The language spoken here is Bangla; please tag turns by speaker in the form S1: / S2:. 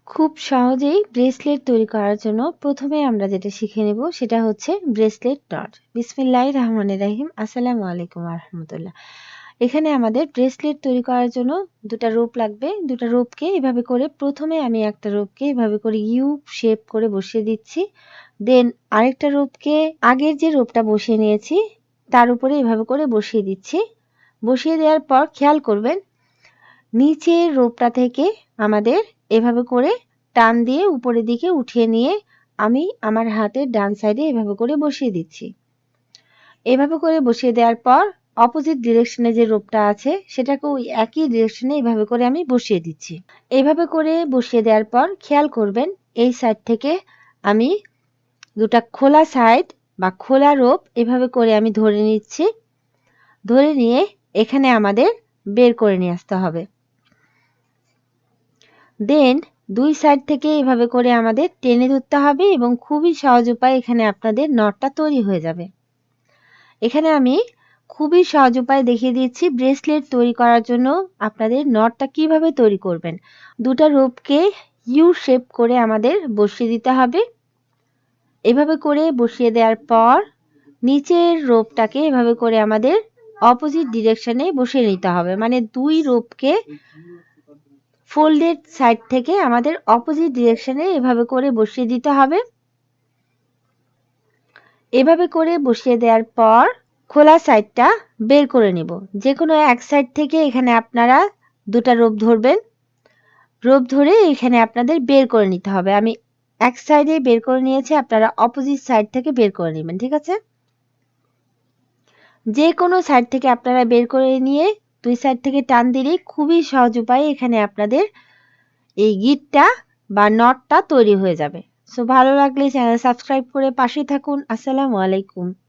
S1: খুব সহজেই ব্রেসলেট তৈরি করার জন্য প্রথমে আমরা যেটা শিখে নেব সেটা হচ্ছে ব্রেসলেট নট। বিসমিল্লাহির রহমানির রহিম। আসসালামু আলাইকুম ওয়া রাহমাতুল্লাহ। এখানে আমাদের ব্রেসলেট তৈরি করার জন্য দুটা রোপ লাগবে। দুটা রোপকে এভাবে করে প্রথমে আমি একটা রোপকে এভাবে করে ইউ শেপ করে বসিয়ে দিচ্ছি। দেন আরেকটা রোপকে আগের যে রোপটা বসিয়ে নিয়েছি তার উপরে এভাবে করে বসিয়ে দিচ্ছি। বসিয়ে দেওয়ার পর খেয়াল করবেন নিচের রোপটা থেকে আমাদের এভাবে করে টান দিয়ে উপরের দিকে উঠিয়ে নিয়ে আমি আমার হাতের ডান সাইডে এভাবে করে বসিয়ে দিচ্ছি। এভাবে করে বসিয়ে দেওয়ার পর অপোজিট ডিরেকশনে যে রোপটা আছে সেটাকে ওই একই ডিরেকশনে এভাবে করে আমি বসিয়ে দিচ্ছি। এভাবে করে বসিয়ে দেওয়ার পর খেয়াল করবেন এই সাইড থেকে আমি দুটা খোলা সাইড বা খোলা রোপ এভাবে করে আমি ধরে নিচ্ছি। ধরে নিয়ে এখানে আমাদের বের করে নিয়ে আসতে হবে। দেন দুই সাইড থেকে এভাবে করে আমাদের টেনে ধরতে হবে এবং খুবই সহজ উপায় এখানে আপনাদের নটটা তৈরি হয়ে যাবে। এখানে আমি খুবই সহজ উপায় দেখিয়ে দিচ্ছি ব্রেসলেট তৈরি করার জন্য আপনাদের নটটা কিভাবে তৈরি করবেন। দুটা রোপকে ইউ শেপ করে আমাদের বসিয়ে দিতে হবে। এভাবে করে বসিয়ে দেওয়ার পর নিচের রোপটাকে এভাবে করে আমাদের অপোজিট ডিরেকশনে বসিয়ে নিতে হবে। মানে দুই রোপকে ফোল্ডেড সাইড থেকে আমাদের অপোজিট ডিরেকশনে এভাবে করে বসিয়ে দিতে হবে। এভাবে করে বসিয়ে দেওয়ার পর খোলা সাইডটা বের করে নিব। যে কোনো এক সাইড থেকে এখানে আপনারা দুটা রোপ ধরবেন। রোপ ধরে এখানে আপনাদের বের করে নিতে হবে। আমি এক সাইডে বের করে নিয়েছি, আপনারা অপোজিট সাইড থেকে বের করে নেবেন, ঠিক আছে? যে কোনো সাইড থেকে আপনারা বের করে নিয়ে দুই সাইড থেকে টান দিলেই খুবই সহজ উপায়ে এখানে আপনাদের এই গিঁটটা বা নটটা তৈরি হয়ে যাবে। সো ভালো লাগলে চ্যানেল সাবস্ক্রাইব করে পাশে থাকুন। আসসালামু আলাইকুম।